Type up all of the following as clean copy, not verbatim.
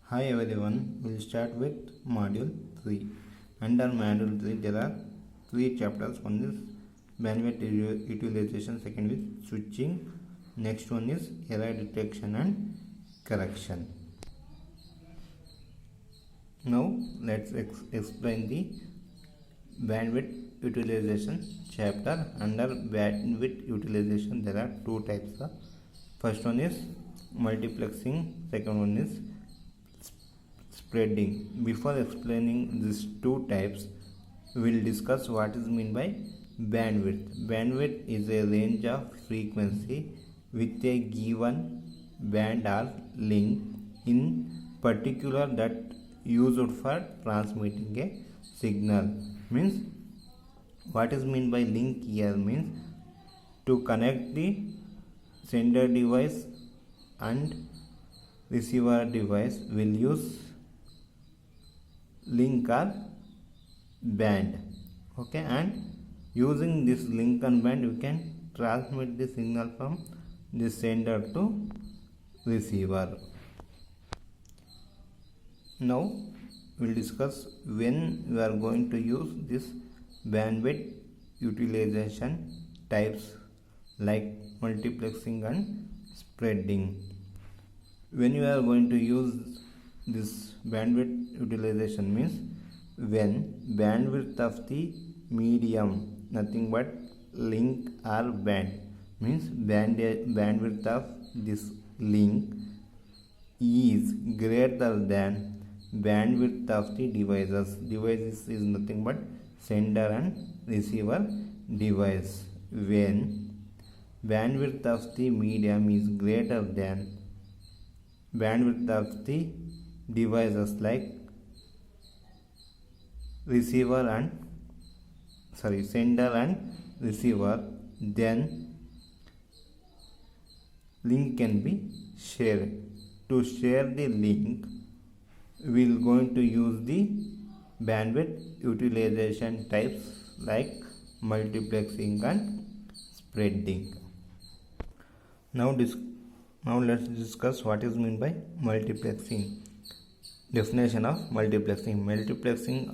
Hi everyone, we'll start with Module 3. Under Module 3, there are 3 chapters. One is bandwidth utilization, second is switching, next one is error detection and correction. Now let's explain the bandwidth utilization chapter. Under bandwidth utilization, there are 2 types. First one is multiplexing, second one is spreading. Before explaining these 2 types, we will discuss what is meant by bandwidth. Bandwidth is a range of frequency with a given band or link in particular that used for transmitting a signal. Means what is meant by link here means to connect the sender device and receiver device will use link or band. Okay, and using this link and band we can transmit the signal from the sender to receiver. Now we will discuss when we are going to use this bandwidth utilization types like multiplexing and spreading. When you are going to use this bandwidth utilization means when bandwidth of the medium, nothing but link or band, means bandwidth of this link is greater than bandwidth of the devices. Devices is nothing but sender and receiver device. When bandwidth of the medium is greater than bandwidth of the devices like sender and receiver, then link can be shared. To share the link, we will going to use the bandwidth utilization types like multiplexing and spreading. Now let's discuss what is meant by multiplexing. Definition of multiplexing. Multiplexing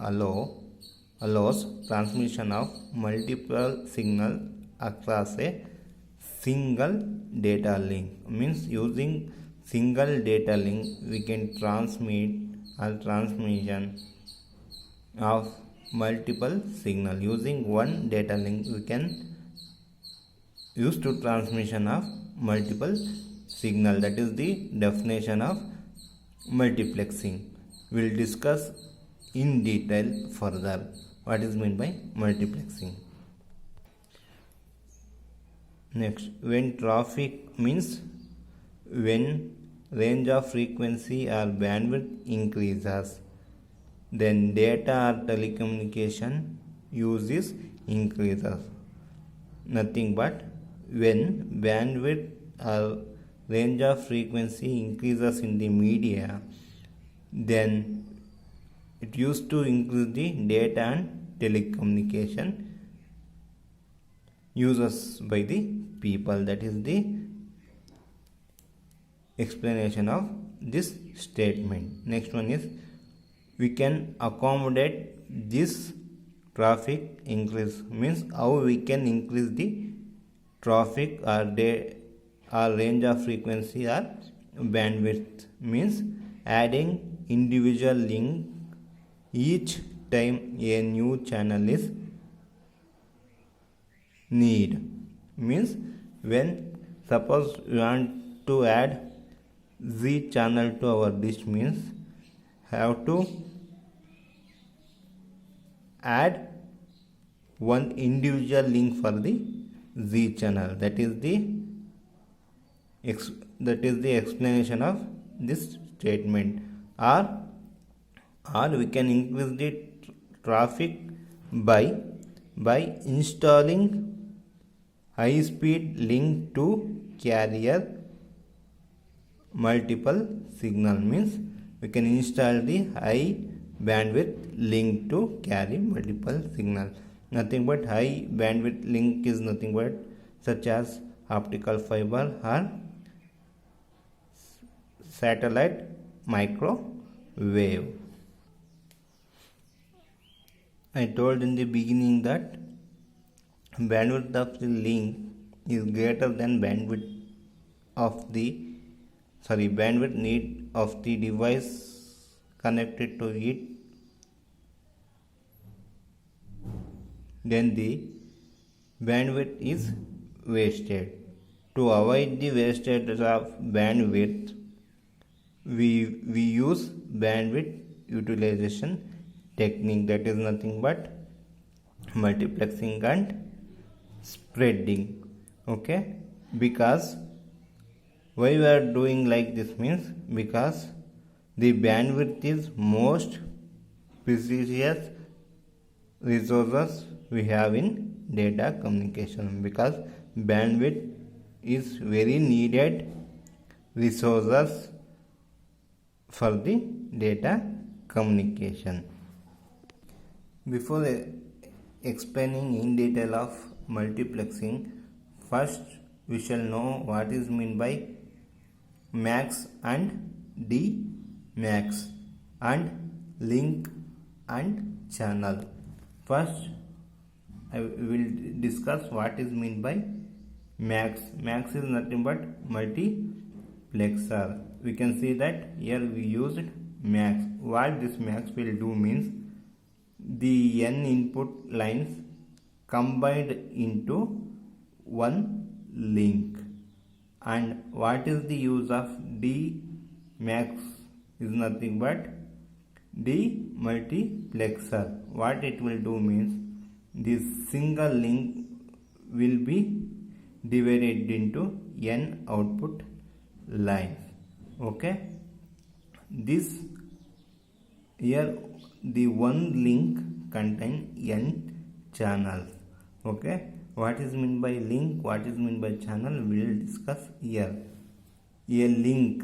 allows transmission of multiple signals across a single data link. Means using single data link we can transmit or transmission of multiple signal. Using one data link we can use to transmission of multiple signal. That is the definition of multiplexing. We will discuss in detail further what is meant by multiplexing. Next, when traffic means when range of frequency or bandwidth increases, then data or telecommunication uses increases. Nothing but when bandwidth or range of frequency increases in the media, then it used to increase the data and telecommunication uses by the people. That is the explanation of this statement. Next one is we can accommodate this traffic increase. Means how we can increase the traffic or range of frequency or bandwidth. Means adding individual link each time a new channel is need. Means when suppose we want to add Z channel to our dish, means have to add one individual link for the Z channel. That is the explanation of this statement. Or we can increase the traffic by installing high speed link to carrier multiple signal. Means we can install the high bandwidth link to carry multiple signal. Nothing but high bandwidth link is nothing but such as optical fiber or satellite micro wave. I told in the beginning that bandwidth of the link is greater than bandwidth need of the device connected to it, then the bandwidth is wasted. To avoid the wastage of bandwidth, we use bandwidth utilization technique, that is nothing but multiplexing and spreading. Okay, because why we are doing like this means because the bandwidth is most precious resources we have in data communication, because bandwidth is very needed resources for the data communication. Before explaining in detail of multiplexing, first we shall know what is meant by max and demax and link and channel. First I will discuss what is meant by max. Max is nothing but multiplexer. We can see that here we used max. What this max will do means the n input lines combined into one link. And what is the use of dmax is nothing but demultiplexer. What it will do means this single link will be divided into n output lines. Okay, this here the one link contain n channels. Okay, what is meant by link, what is meant by channel, we will discuss here. A link,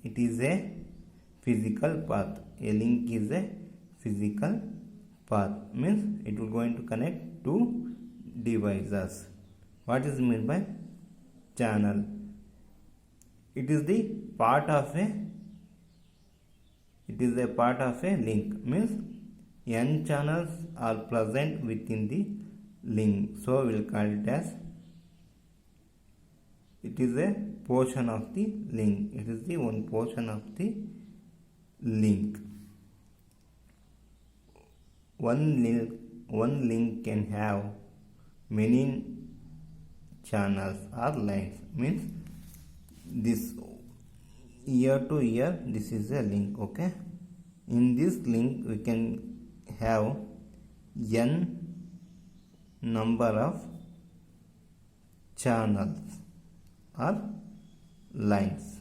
it is a physical path. A link is a physical path, means it will going to connect two devices. What is meant by channel? It is a part of a link, means n channels are present within the link, so we will call it as it is a portion of the link. It is the one portion of the link. One link can have many channels or lines, means this ear to ear, this is a link. Okay, in this link we can have n number of channels or lines.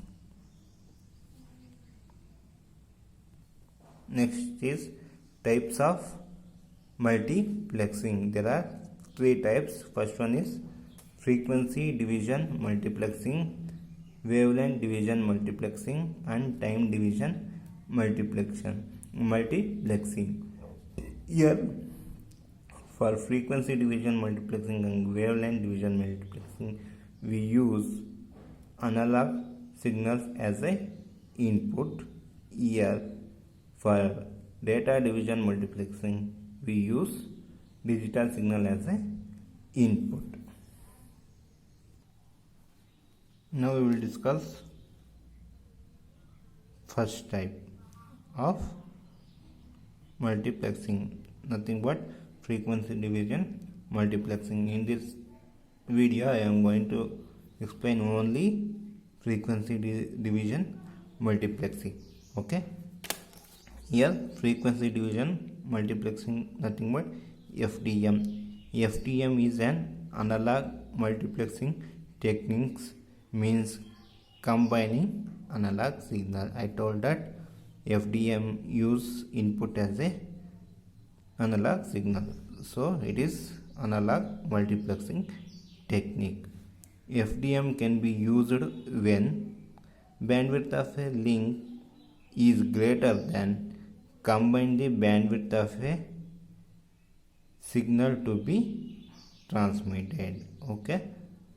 Next is types of multiplexing. There are three types. First one is frequency division multiplexing, wavelength division multiplexing, and time division multiplexing. Here for frequency division multiplexing and wavelength division multiplexing, we use analog signals as a input. Here for data division multiplexing, we use digital signal as a input. Now we will discuss first type of multiplexing, nothing but frequency division multiplexing. In this video I am going to explain only frequency division multiplexing. Okay, here frequency division multiplexing, nothing but FDM. FDM is an analog multiplexing techniques, means combining analog signal. I told that FDM use input as a analog signal, so it is analog multiplexing technique. FDM can be used when bandwidth of a link is greater than combine the bandwidth of a signal to be transmitted. Okay,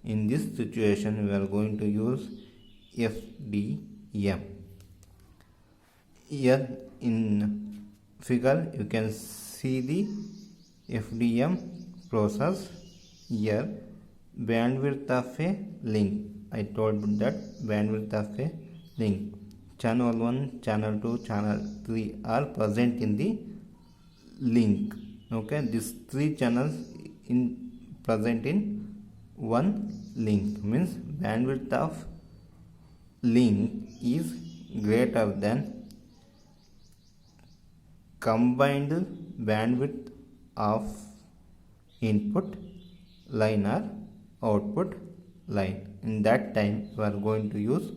in this situation we are going to use FDM. here in figure you can see the FDM process. Here bandwidth of a link, I told that bandwidth of a link, channel 1, channel 2, channel 3 are present in the link. Okay, these three channels in present in one link means bandwidth of link is greater than combined bandwidth of input line or output line. In that time we are going to use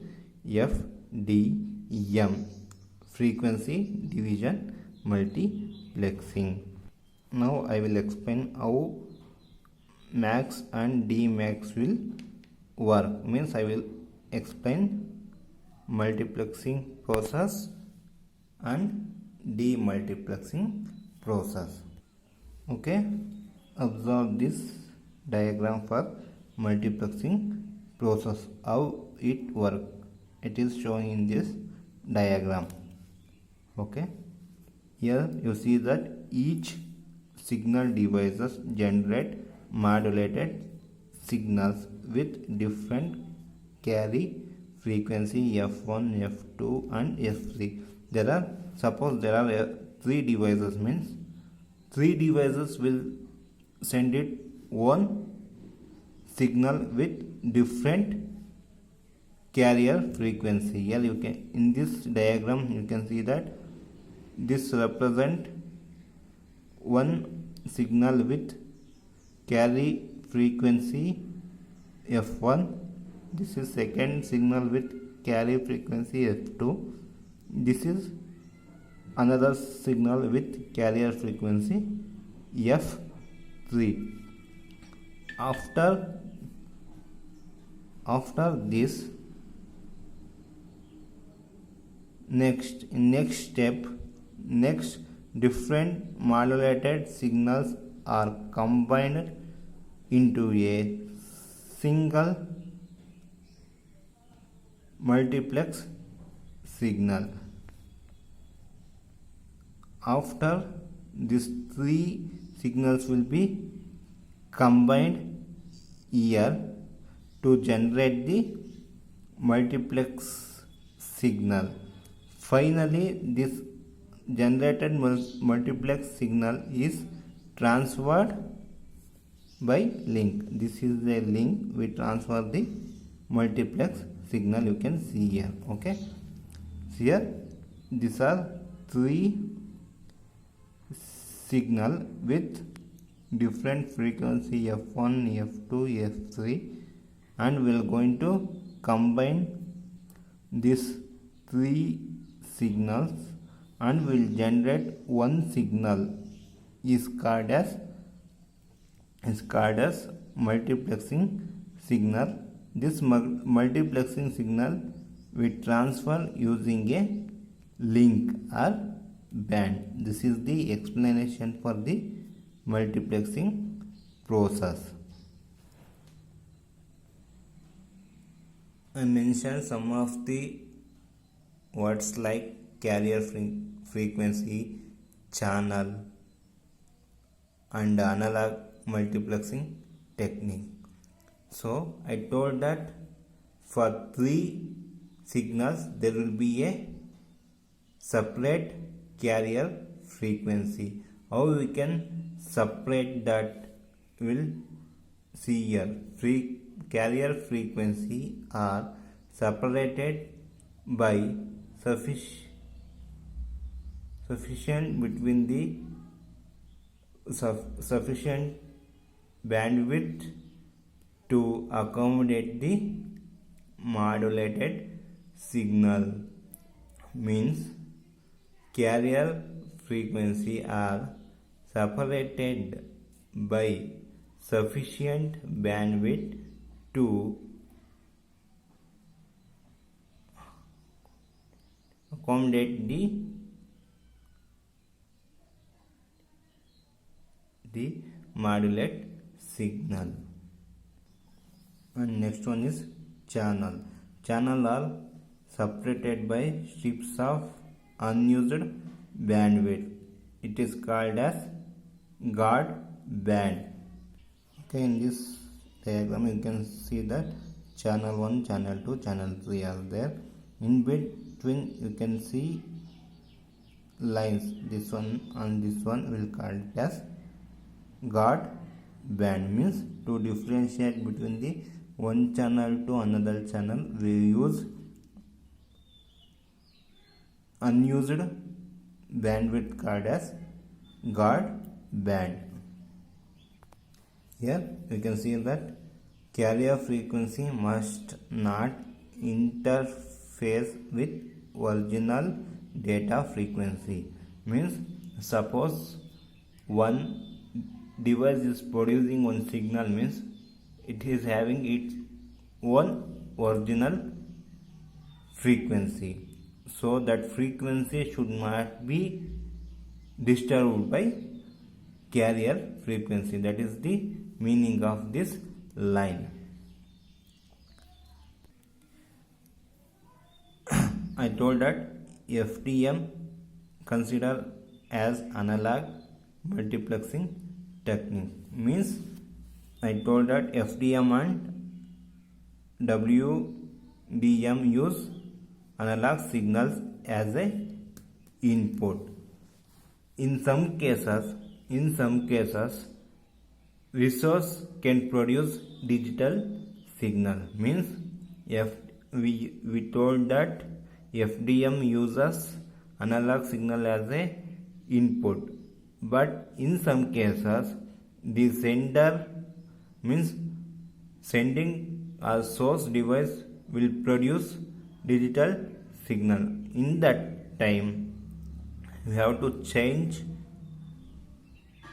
FDM, frequency division multiplexing. Now I will explain how max and dmax will work. Means I will explain multiplexing process and demultiplexing process. Okay, observe this diagram for multiplexing process, how it works. It is showing in this diagram. Okay, here you see that each signal devices generate modulated signals with different carry frequency f1, f2 and f3. Suppose there are three devices, means three devices will send it one signal with different carrier frequency. Here you can, in this diagram you can see that this represent one signal with carry frequency f1, this is second signal with carry frequency f2, this is another signal with carrier frequency f3. After this, next different modulated signals are combined into a single multiplex signal. After these three signals will be combined here to generate the multiplex signal. Finally, this generated multiplex signal is transferred by link. This is the link, we transfer the multiplex signal, you can see here. Okay, here these are three signal with different frequency f1, f2, f3, and we are going to combine these three signals and will generate one signal is called as multiplexing signal. This multiplexing signal we transfer using a link or band. This is the explanation for the multiplexing process. I mentioned some of the words like carrier frequency, channel and analog multiplexing technique. So I told that for three signals there will be a separate carrier frequency. How we can separate that will see here. Carrier frequency are separated by sufficient between the sufficient bandwidth to accommodate the modulated signal. Means carrier frequency are separated by sufficient bandwidth to accommodate the modulate signal. And next one is channel. Channel are separated by strips of unused bandwidth. It is called as guard band. Okay, in this diagram you can see that channel 1, channel 2, channel 3 are there. In between you can see lines. This one and this one will call it as guard band. Means to differentiate between the one channel to another channel, we use unused bandwidth called as guard band. Here you can see that carrier frequency must not interface with original data frequency. Means suppose one device is producing one signal, means it is having its own original frequency, so that frequency should not be disturbed by carrier frequency. That is the meaning of this line. I told that FDM consider as analog multiplexing technique. Means I told that FDM and WDM use analog signals as a input. In some cases resource can produce digital signal. Means we told that FDM uses analog signal as a input, but in some cases the sender, means sending a source device, will produce digital signal. In that time we have to change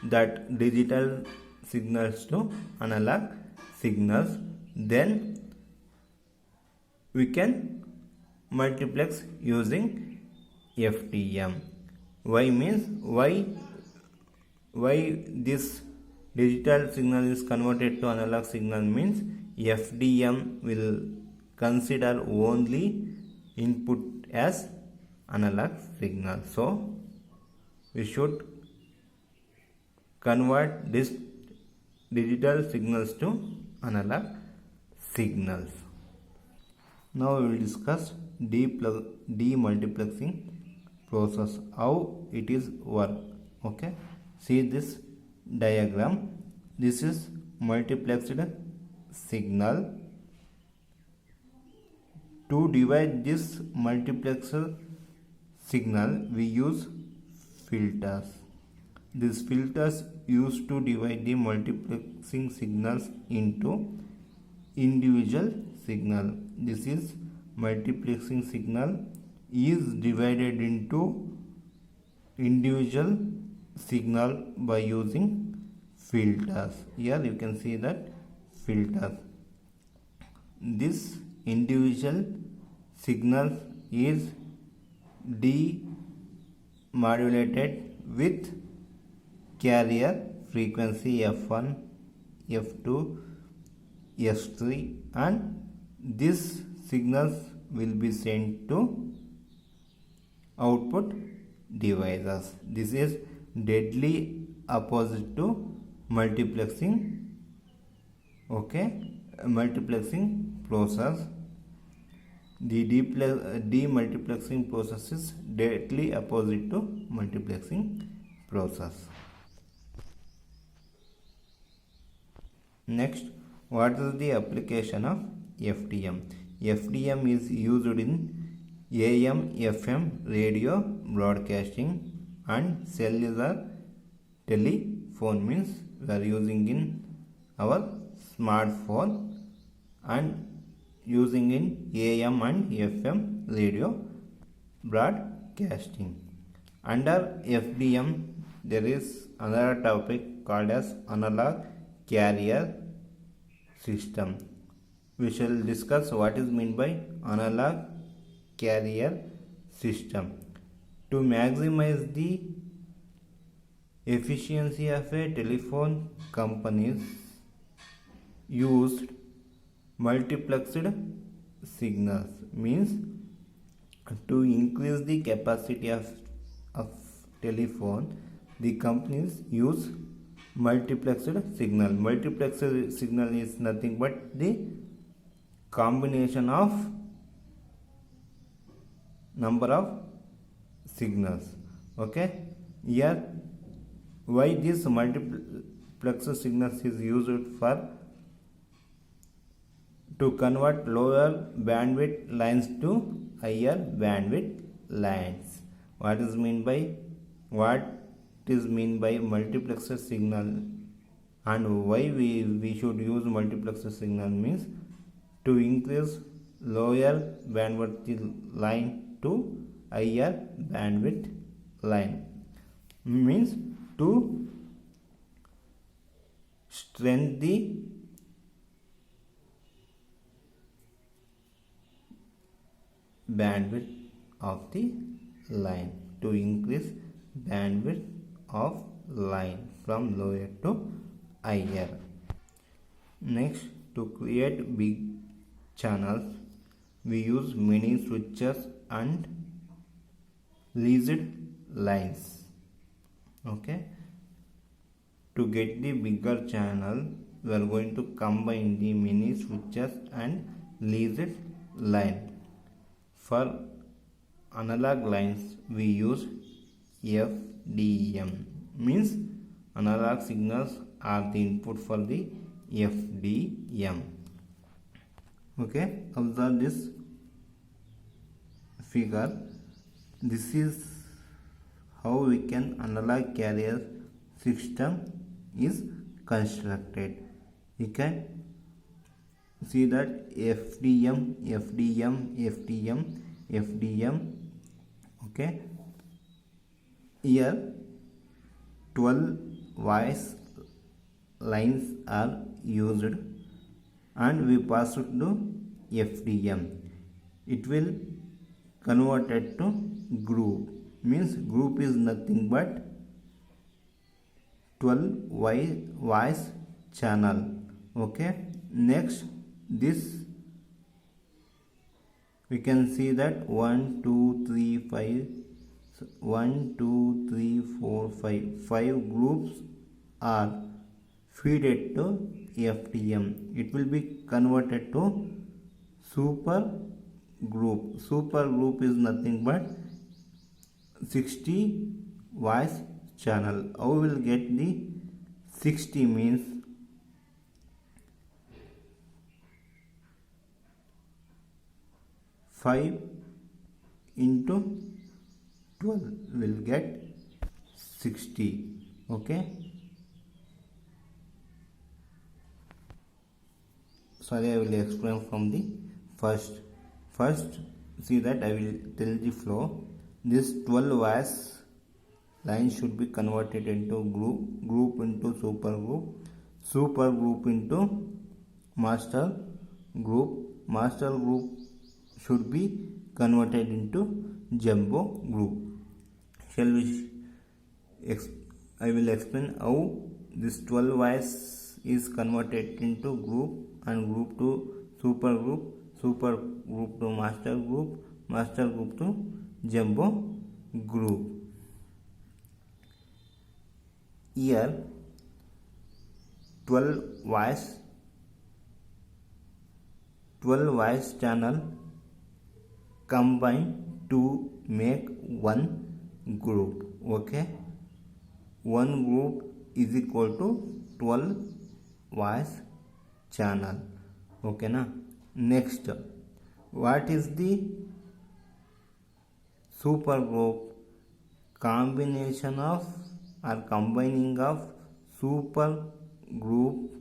that digital signals to analog signals, then we can multiplex using FDM. Why? Means why this digital signal is converted to analog signal, means FDM will consider only input as analog signal, so we should convert this digital signals to analog signals. Now we will discuss demultiplexing process, how it is work. Okay, see this diagram. This is multiplexed signal. To divide this multiplexed signal, we use filters. These filters used to divide the multiplexing signals into individual signal. This is multiplexing signal is divided into individual signal by using filters. Here you can see that filter. This individual signal is demodulated with carrier frequency F1, F2, S3, and these signals will be sent to output devices. This is deadly opposite to multiplexing. Okay, multiplexing process. The demultiplexing process is deadly opposite to multiplexing process. Next, what is the application of FDM? FDM is used in AM, FM radio broadcasting and cellular telephone. Means we are using in our smartphone and using in AM and FM radio broadcasting. Under FDM there is another topic called as analog carrier system. We shall discuss what is meant by analog carrier system. To maximize the efficiency of a telephone, companies used multiplexed signals. Means To increase the capacity of telephone, the companies use multiplexed signal. Multiplexed signal is nothing but the combination of number of signals. Okay, here why this multiplexed signals is used for to convert lower bandwidth lines to higher bandwidth lines. What is mean by multiplexed signal, and why we should use multiplexed signal means to increase lower bandwidth line to higher bandwidth line, means to strengthen the bandwidth of the line, to increase bandwidth of line from lower to higher. Next, to create big channels, we use mini switches and leased lines. Okay, to get the bigger channel, we are going to combine the mini switches and leased line. For analog lines, we use FDM, means analog signals are the input for the FDM. Okay, observe this figure. This is how we can analog carrier system is constructed. You can see that FDM, okay. Here 12 voice lines are used and we pass it to FDM. It will convert it to group, means group is nothing but 12 voice channel. Okay, next this we can see that 1 2 3 5 5 groups are fed to FDM. It will be converted to super group. Super group is nothing but 60 voice channel. How will get the 60 means 5 into 12 will get 60. Okay, sorry, I will explain from the first. See that I will tell the flow. This 12 voice line should be converted into group into super group into master group should be converted into jumbo group. I will explain how this 12 voice is converted into group, and group to super group to master group to jumbo group. Here 12 voice channel combine to make one group. Okay, one group is equal to 12 voice channel. Okay na. Next, what is the super group? Combination of or combining of super group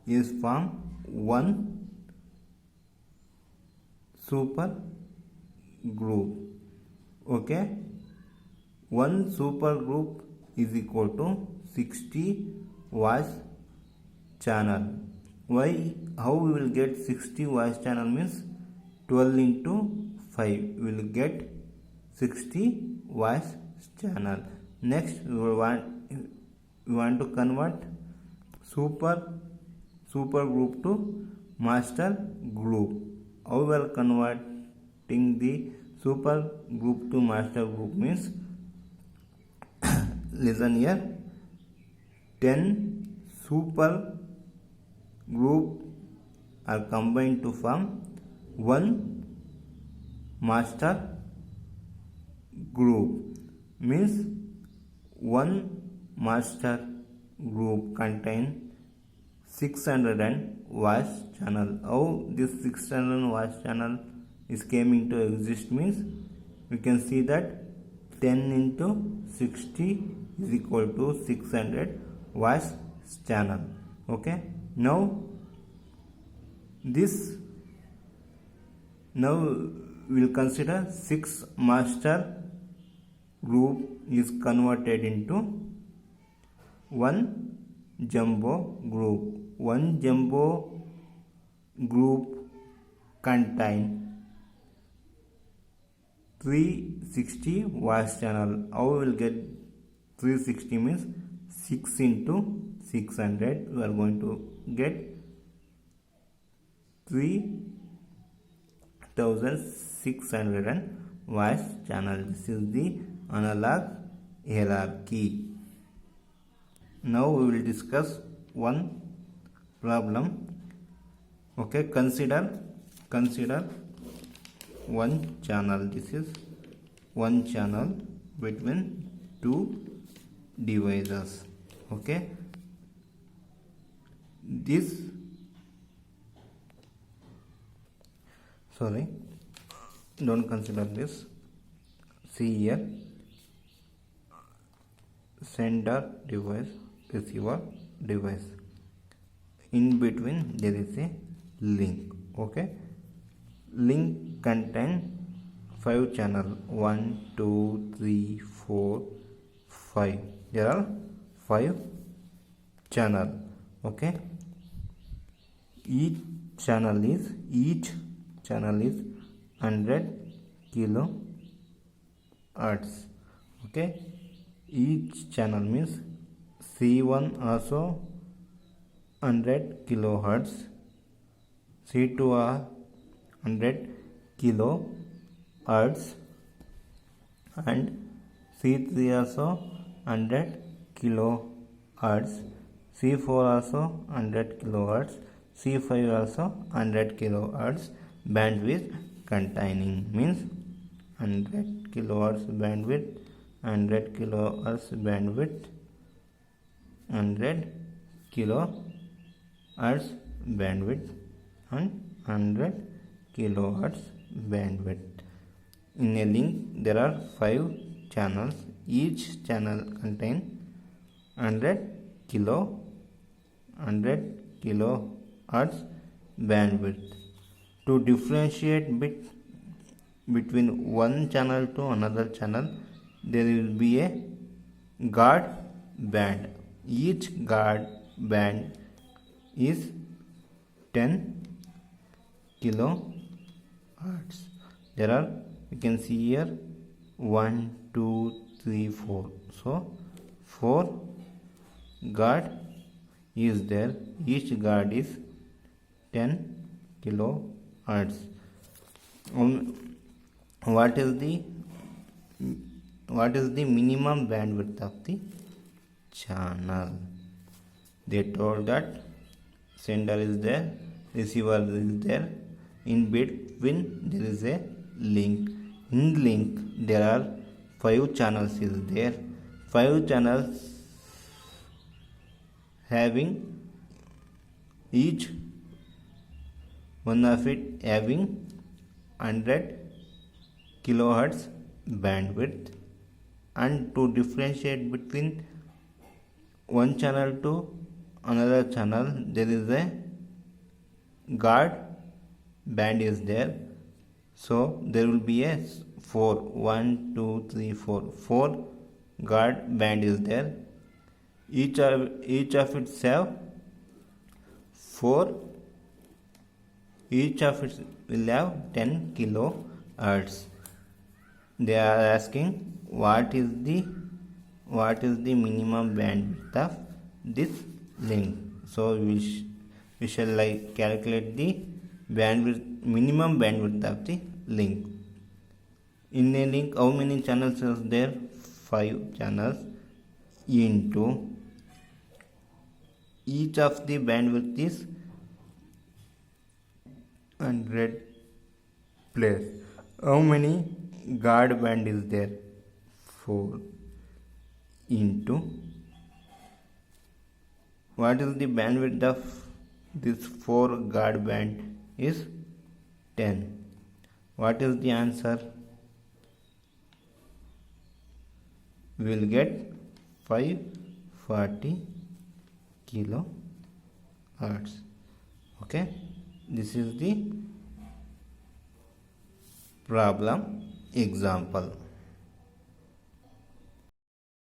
is from one super group. Okay, one super group is equal to 60 voice channel. Why? How we will get 60 voice channel means 12 into 5 will get 60 voice channel. Next, we want to convert super group to master group. How we will convert? converting the super group to master group means listen here, 10 super group are combined to form one master group means one master group contain 600 watch channel. How this 600 watch channel is came into exist means we can see that 10 into 60 is equal to 600 watch channel. Okay, now we'll consider 6 master group is converted into one jumbo group. One jumbo group contain 360 watch channel. How we will get 360 means 6 into 600. We are going to get 3600 watch channel. This is the analog hierarchy. Now we will discuss one problem. Okay, consider one channel. This is one channel between two devices. Okay, don't consider this. See here, sender device, receiver device. In between there is a link. Okay, link contain 5 channel, 1 2 3 4 5. There are 5 channel. Okay, each channel is 100 kilohertz. Okay, each channel means C1 also 100 kilohertz, C2 are 100 kilohertz, and C3 also 100 kilohertz, C4 also 100 kilohertz, C5 also 100 kilohertz bandwidth containing means 100 kilohertz bandwidth, 100 kilohertz bandwidth, 100 kilohertz bandwidth, and 100 kilohertz bandwidth. In a link there are 5 channels. Each channel contain 100 kilohertz bandwidth. To differentiate between one channel to another channel, there will be a guard band. Each guard band is 10 kilohertz. There are, you can see here, 1 2 3 4. So 4 guard is there. Each guard is 10 kilohertz. What is the minimum bandwidth of the channel? They told that sender is there, receiver is there, in between there is a link. In link there are 5 channels is there. 5 channels having each one of it having 100 kilohertz bandwidth. And to differentiate between one channel to another channel, there is a guard band is there. So there will be a 4 1 2 3 4 guard band is there. Each of it have 4. Each of it will have 10 kilohertz. They are asking what is the minimum bandwidth of this link. So we shall calculate the minimum bandwidth of the link. In a link, how many channels is there? 5 channels into each of the bandwidth is 100 plus. How many guard band is there? 4 into what is the bandwidth of this 4 guard band is 10. What is the answer? We will get 540 kilohertz. Okay, this is the problem example.